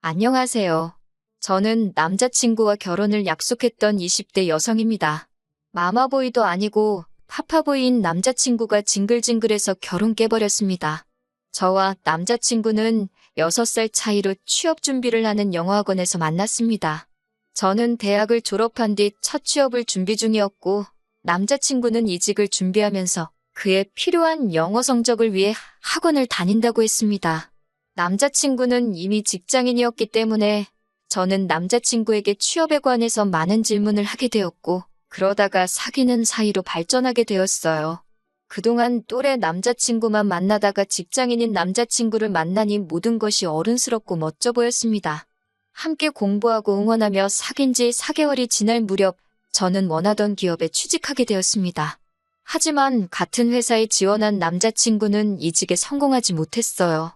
안녕하세요. 저는 남자친구와 결혼을 약속했던 20대 여성입니다. 마마보이도 아니고 파파보이인 남자친구가 징글징글해서 결혼 깨버렸습니다. 저와 남자친구는 6살 차이로 취업 준비를 하는 영어학원에서 만났습니다. 저는 대학을 졸업한 뒤 첫 취업을 준비 중이었고 남자친구는 이직을 준비하면서 그에 필요한 영어 성적을 위해 학원을 다닌다고 했습니다. 남자친구는 이미 직장인이었기 때문에 저는 남자친구에게 취업에 관해서 많은 질문을 하게 되었고 그러다가 사귀는 사이로 발전하게 되었어요. 그동안 또래 남자친구만 만나다가 직장인인 남자친구를 만나니 모든 것이 어른스럽고 멋져 보였습니다. 함께 공부하고 응원하며 사귄 지 4개월이 지날 무렵 저는 원하던 기업에 취직하게 되었습니다. 하지만 같은 회사에 지원한 남자친구는 이직에 성공하지 못했어요.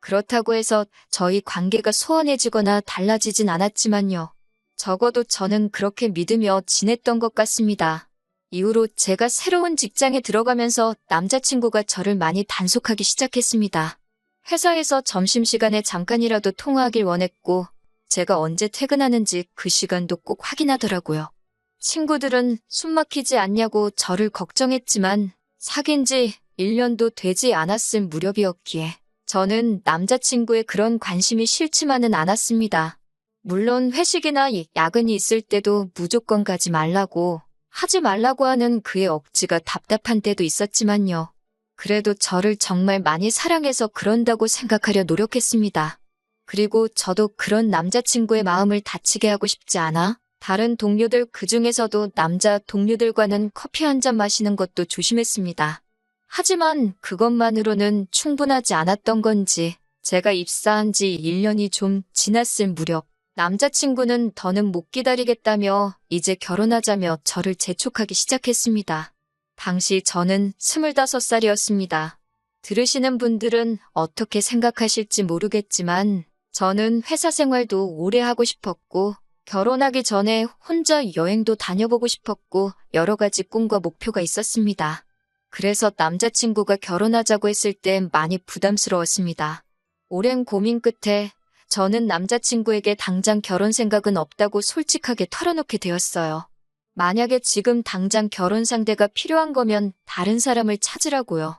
그렇다고 해서 저희 관계가 소원해지거나 달라지진 않았지만요. 적어도 저는 그렇게 믿으며 지냈던 것 같습니다. 이후로 제가 새로운 직장에 들어가면서 남자친구가 저를 많이 단속하기 시작했습니다. 회사에서 점심시간에 잠깐이라도 통화하길 원했고 제가 언제 퇴근하는지 그 시간도 꼭 확인하더라고요. 친구들은 숨 막히지 않냐고 저를 걱정했지만 사귄 지 1년도 되지 않았을 무렵이었기에 저는 남자친구의 그런 관심이 싫지만은 않았습니다. 물론 회식이나 야근이 있을 때도 무조건 가지 말라고, 하지 말라고 하는 그의 억지가 답답한 때도 있었지만요. 그래도 저를 정말 많이 사랑해서 그런다고 생각하려 노력했습니다. 그리고 저도 그런 남자친구의 마음을 다치게 하고 싶지 않아 다른 동료들 그중에서도 남자 동료들과는 커피 한 잔 마시는 것도 조심했습니다. 하지만 그것만으로는 충분하지 않았던 건지 제가 입사한 지 1년이 좀 지났을 무렵 남자친구는 더는 못 기다리겠다며 이제 결혼하자며 저를 재촉하기 시작했습니다. 당시 저는 25살이었습니다. 들으시는 분들은 어떻게 생각하실지 모르겠지만 저는 회사 생활도 오래 하고 싶었고 결혼하기 전에 혼자 여행도 다녀보고 싶었고 여러 가지 꿈과 목표가 있었습니다. 그래서 남자친구가 결혼하자고 했을 때 많이 부담스러웠습니다. 오랜 고민 끝에 저는 남자친구에게 당장 결혼 생각은 없다고 솔직하게 털어놓게 되었어요. 만약에 지금 당장 결혼 상대가 필요한 거면 다른 사람을 찾으라고요.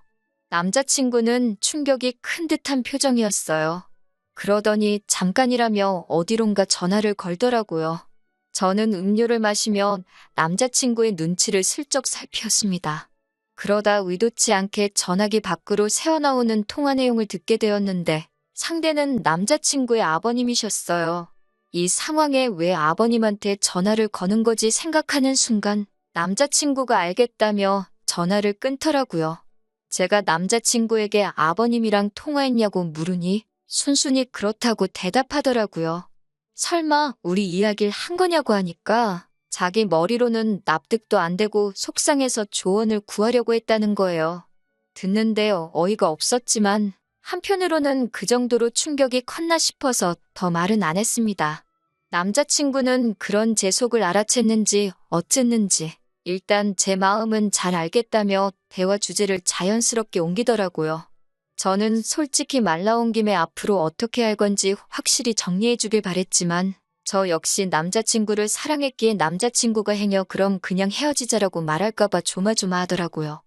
남자친구는 충격이 큰 듯한 표정이었어요. 그러더니 잠깐이라며 어디론가 전화를 걸더라고요. 저는 음료를 마시며 남자친구의 눈치를 슬쩍 살피었습니다. 그러다 의도치 않게 전화기 밖으로 새어나오는 통화 내용을 듣게 되었는데 상대는 남자친구의 아버님이셨어요. 이 상황에 왜 아버님한테 전화를 거는 거지 생각하는 순간 남자친구가 알겠다며 전화를 끊더라고요. 제가 남자친구에게 아버님이랑 통화했냐고 물으니 순순히 그렇다고 대답하더라고요. 설마 우리 이야기를 한 거냐고 하니까 자기 머리로는 납득도 안 되고 속상해서 조언을 구하려고 했다는 거예요. 듣는데 어이가 없었지만 한편으로는 그 정도로 충격이 컸나 싶어서 더 말은 안 했습니다. 남자친구는 그런 제 속을 알아챘는지 어쨌는지 일단 제 마음은 잘 알겠다며 대화 주제를 자연스럽게 옮기더라고요. 저는 솔직히 말 나온 김에 앞으로 어떻게 할 건지 확실히 정리해 주길 바랬지만 저 역시 남자친구를 사랑했기에 남자친구가 행여 그럼 그냥 헤어지자라고 말할까봐 조마조마하더라고요.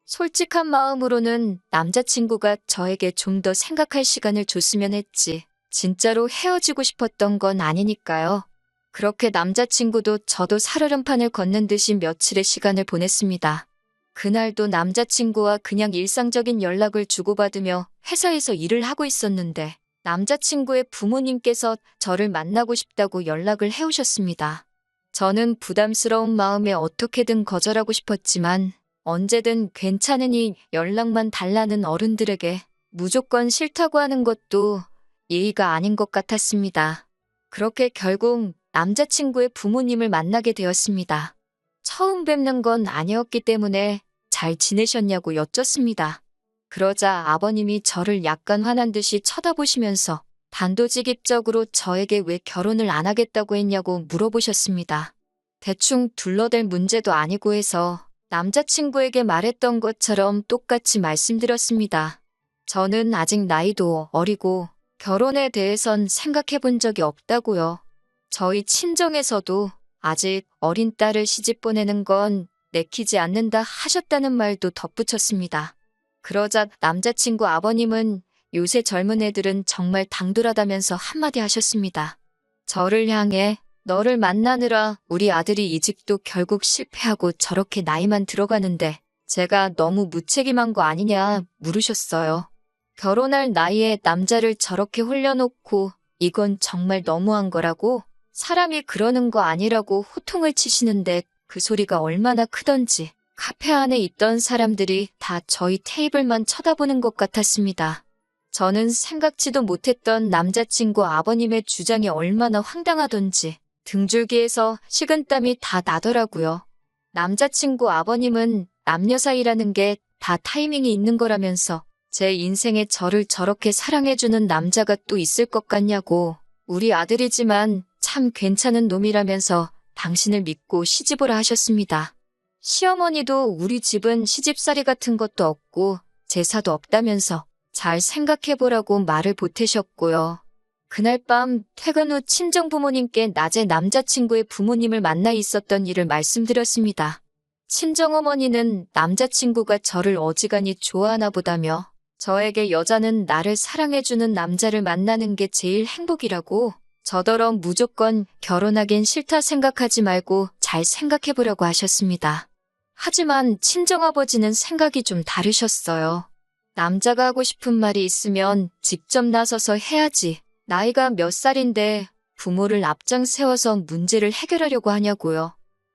솔직한 마음으로는 남자친구가 저에게 좀 더 생각할 시간을 줬으면 했지. 진짜로 헤어지고 싶었던 건 아니니까요. 그렇게 남자친구도 저도 살얼음판을 걷는 듯이 며칠의 시간을 보냈습니다. 그날도 남자친구와 그냥 일상적인 연락을 주고받으며 회사에서 일을 하고 있었는데 남자친구의 부모님께서 저를 만나고 싶다고 연락을 해오셨습니다. 저는 부담스러운 마음에 어떻게든 거절하고 싶었지만 언제든 괜찮으니 연락만 달라는 어른들에게 무조건 싫다고 하는 것도 예의가 아닌 것 같았습니다. 그렇게 결국 남자친구의 부모님을 만나게 되었습니다. 처음 뵙는 건 아니었기 때문에 잘 지내셨냐고 여쭙습니다. 그러자 아버님이 저를 약간 화난 듯이 쳐다보시면서 단도직입적으로 저에게 왜 결혼을 안 하겠다고 했냐고 물어보셨습니다. 대충 둘러댈 문제도 아니고 해서 남자친구에게 말했던 것처럼 똑같이 말씀드렸습니다. 저는 아직 나이도 어리고 결혼에 대해선 생각해 본 적이 없다고요. 저희 친정에서도 아직 어린 딸을 시집 보내는 건 내키지 않는다 하셨다는 말도 덧붙였습니다. 그러자 남자친구 아버님은 요새 젊은 애들은 정말 당돌하다면서 한마디 하셨습니다. 저를 향해 너를 만나느라 우리 아들이 이직도 결국 실패하고 저렇게 나이만 들어가는데 제가 너무 무책임한 거 아니냐 물으셨어요. 결혼할 나이에 남자를 저렇게 홀려놓고 이건 정말 너무한 거라고 사람이 그러는 거 아니라고 호통을 치시는데 그 소리가 얼마나 크던지 카페 안에 있던 사람들이 다 저희 테이블만 쳐다보는 것 같았습니다. 저는 생각지도 못했던 남자친구 아버님의 주장이 얼마나 황당하던지 등줄기에서 식은땀이 다 나더라고요. 남자친구 아버님은 남녀 사이라는 게 다 타이밍이 있는 거라면서 제 인생에 저를 저렇게 사랑해주는 남자가 또 있을 것 같냐고 우리 아들이지만 참 괜찮은 놈이라면서 당신을 믿고 시집오라 하셨습니다. 시어머니도 우리 집은 시집살이 같은 것도 없고 제사도 없다면서 잘 생각해보라고 말을 보태셨고요. 그날 밤 퇴근 후 친정부모님께 낮에 남자친구의 부모님을 만나 있었던 일을 말씀드렸습니다. 친정어머니는 남자친구가 저를 어지간히 좋아하나 보다며 저에게 여자는 나를 사랑해주는 남자를 만나는 게 제일 행복이라고 저더러 무조건 결혼하긴 싫다 생각하지 말고 잘 생각해보려고 하셨습니다. 하지만 친정아버지는 생각이 좀 다르셨어요. 남자가 하고 싶은 말이 있으면 직접 나서서 해야지. 나이가 몇 살인데 부모를 앞장 세워서 문제를 해결하려고 하냐고요.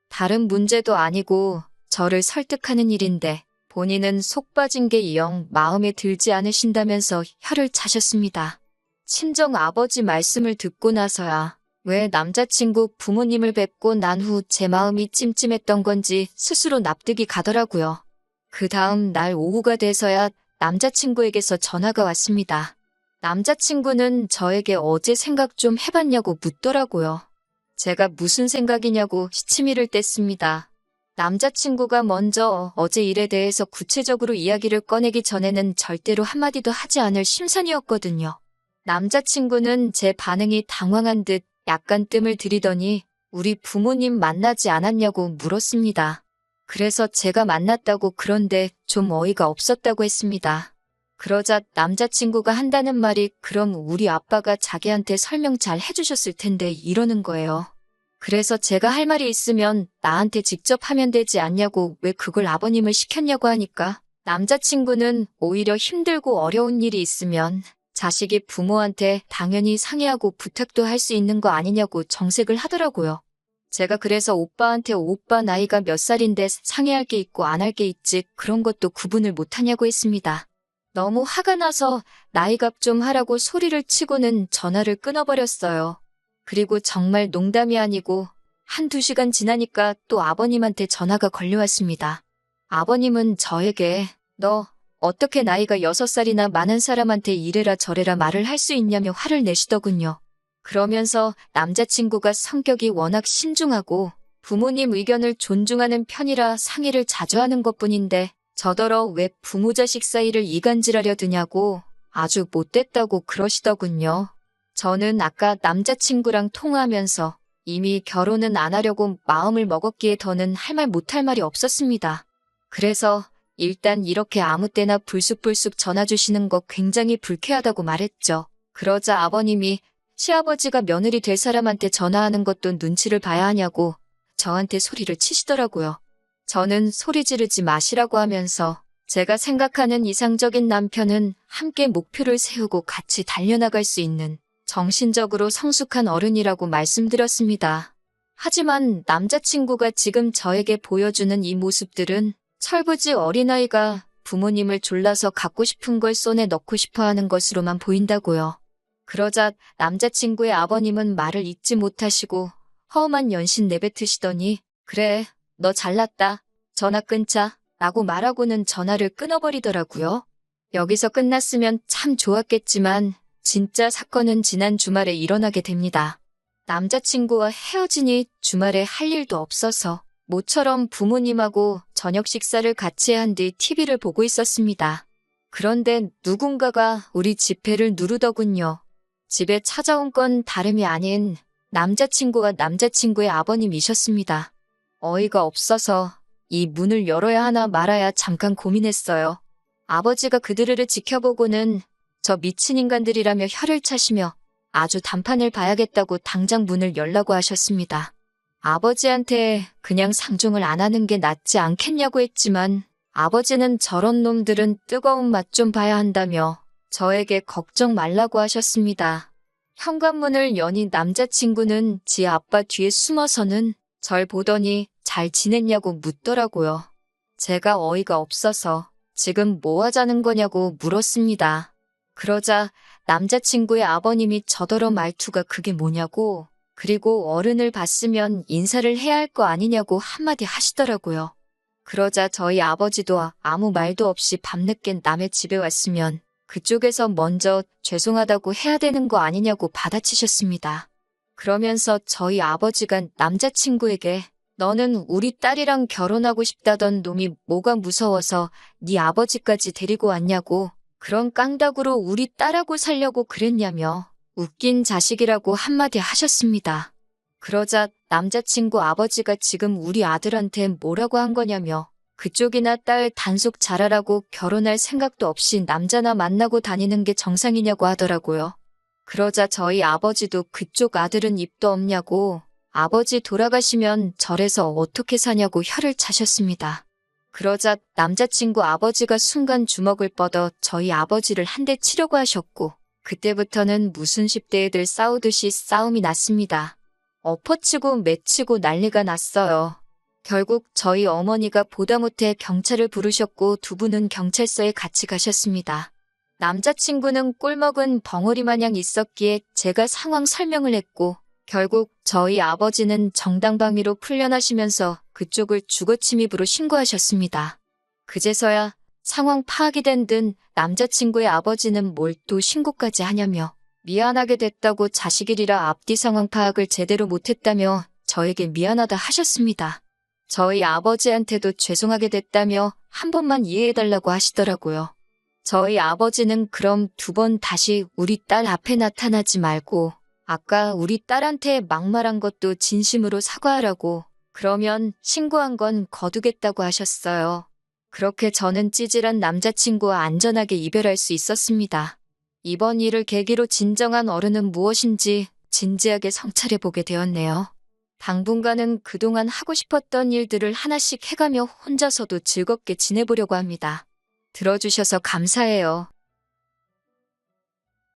다른 문제도 아니고 저를 설득하는 일인데 본인은 속 빠진 게 영 마음에 들지 않으신다면서 혀를 차셨습니다. 친정 아버지 말씀을 듣고 나서야 왜 남자친구 부모님을 뵙고 난 후 제 마음이 찜찜했던 건지 스스로 납득이 가더라고요. 그 다음 날 오후가 돼서야 남자친구에게서 전화가 왔습니다. 남자친구는 저에게 어제 생각 좀 해봤냐고 묻더라고요. 제가 무슨 생각이냐고 시치미를 뗐습니다. 남자친구가 먼저 어제 일에 대해서 구체적으로 이야기를 꺼내기 전에는 절대로 한마디도 하지 않을 심산이었거든요. 남자친구는 제 반응이 당황한 듯 약간 뜸을 들이더니 우리 부모님 만나지 않았냐고 물었습니다. 그래서 제가 만났다고 그런데 좀 어이가 없었다고 했습니다. 그러자 남자친구가 한다는 말이 그럼 우리 아빠가 자기한테 설명 잘 해주셨을 텐데 이러는 거예요. 그래서 제가 할 말이 있으면 나한테 직접 하면 되지 않냐고 왜 그걸 아버님을 시켰냐고 하니까 남자친구는 오히려 힘들고 어려운 일이 있으면 자식이 부모한테 당연히 상의하고 부탁도 할 수 있는 거 아니냐고 정색을 하더라고요. 제가 그래서 오빠한테 오빠 나이가 몇 살인데 상의할 게 있고 안 할 게 있지 그런 것도 구분을 못하냐고 했습니다. 너무 화가 나서 나이값 좀 하라고 소리를 치고는 전화를 끊어버렸어요. 그리고 정말 농담이 아니고 한두 시간 지나니까 또 아버님한테 전화가 걸려왔습니다. 아버님은 저에게 너 어떻게 나이가 6살이나 많은 사람한테 이래라 저래라 말을 할 수 있냐며 화를 내시더군요. 그러면서 남자친구가 성격이 워낙 신중하고 부모님 의견을 존중하는 편이라 상의를 자주 하는 것뿐인데 저더러 왜 부모 자식 사이를 이간질하려 드냐고 아주 못됐다고 그러시더군요. 저는 아까 남자친구랑 통화하면서 이미 결혼은 안 하려고 마음을 먹었기에 더는 할 말 못할 말이 없었습니다. 그래서 일단 이렇게 아무 때나 불쑥불쑥 전화 주시는 거 굉장히 불쾌하다고 말했죠. 그러자 아버님이 시아버지가 며느리 될 사람한테 전화하는 것도 눈치를 봐야 하냐고 저한테 소리를 치시더라고요. 저는 소리 지르지 마시라고 하면서 제가 생각하는 이상적인 남편은 함께 목표를 세우고 같이 달려나갈 수 있는 정신적으로 성숙한 어른이라고 말씀드렸습니다. 하지만 남자친구가 지금 저에게 보여주는 이 모습들은 철부지 어린아이가 부모님을 졸라서 갖고 싶은 걸 손에 넣고 싶어 하는 것으로만 보인다고요. 그러자 남자친구의 아버님은 말을 잇지 못하시고 허음한 연신 내뱉으시더니 그래, 너 잘났다. 전화 끊자. 라고 말하고는 전화를 끊어버리더라고요. 여기서 끝났으면 참 좋았겠지만 진짜 사건은 지난 주말에 일어나게 됩니다. 남자친구와 헤어지니 주말에 할 일도 없어서 모처럼 부모님하고 저녁 식사를 같이 한 뒤 TV를 보고 있었습니다. 그런데 누군가가 우리 지폐를 누르더군요. 집에 찾아온 건 다름이 아닌 남자친구와 남자친구의 아버님이셨습니다. 어이가 없어서 이 문을 열어야 하나 말아야 잠깐 고민했어요. 아버지가 그들을 지켜보고는 저 미친 인간들이라며 혀를 차시며 아주 단판을 봐야겠다고 당장 문을 열라고 하셨습니다. 아버지한테 그냥 상종을 안 하는 게 낫지 않겠냐고 했지만 아버지는 저런 놈들은 뜨거운 맛 좀 봐야 한다며 저에게 걱정 말라고 하셨습니다. 현관문을 여니 남자친구는 지 아빠 뒤에 숨어서는 절 보더니 잘 지냈냐고 묻더라고요. 제가 어이가 없어서 지금 뭐 하자는 거냐고 물었습니다. 그러자 남자친구의 아버님이 저더러 말투가 그게 뭐냐고, 그리고 어른을 봤으면 인사를 해야 할 거 아니냐고 한마디 하시더라고요. 그러자 저희 아버지도 아무 말도 없이 밤늦게 남의 집에 왔으면 그쪽에서 먼저 죄송하다고 해야 되는 거 아니냐고 받아치셨습니다. 그러면서 저희 아버지가 남자친구에게 너는 우리 딸이랑 결혼하고 싶다던 놈이 뭐가 무서워서 네 아버지까지 데리고 왔냐고, 그런 깡닭으로 우리 딸하고 살려고 그랬냐며 웃긴 자식이라고 한마디 하셨습니다. 그러자 남자친구 아버지가 지금 우리 아들한테 뭐라고 한 거냐며 그쪽이나 딸 단속 잘하라고 결혼할 생각도 없이 남자나 만나고 다니는 게 정상이냐고 하더라고요. 그러자 저희 아버지도 그쪽 아들은 입도 없냐고, 아버지 돌아가시면 절에서 어떻게 사냐고 혀를 차셨습니다. 그러자 남자친구 아버지가 순간 주먹을 뻗어 저희 아버지를 한 대 치려고 하셨고, 그때부터는 무슨 10대 애들 싸우듯이 싸움이 났습니다. 엎어치고 매치고 난리가 났어요. 결국 저희 어머니가 보다 못해 경찰을 부르셨고 두 분은 경찰서에 같이 가셨습니다. 남자친구는 꼴먹은 벙어리 마냥 있었기에 제가 상황 설명을 했고, 결국 저희 아버지는 정당방위로 풀려나시면서 그쪽을 주거침입으로 신고하셨습니다. 그제서야 상황 파악이 된 듯 남자친구의 아버지는 뭘 또 신고까지 하냐며 미안하게 됐다고 자식이라 앞뒤 상황 파악을 제대로 못했다며 저에게 미안하다 하셨습니다. 저희 아버지한테도 죄송하게 됐다며 한 번만 이해해달라고 하시더라고요. 저희 아버지는 그럼 두 번 다시 우리 딸 앞에 나타나지 말고 아까 우리 딸한테 막말한 것도 진심으로 사과하라고, 그러면 신고한 건 거두겠다고 하셨어요. 그렇게 저는 찌질한 남자친구와 안전하게 이별할 수 있었습니다. 이번 일을 계기로 진정한 어른은 무엇인지 진지하게 성찰해보게 되었네요. 당분간은 그동안 하고 싶었던 일들을 하나씩 해가며 혼자서도 즐겁게 지내보려고 합니다. 들어주셔서 감사해요.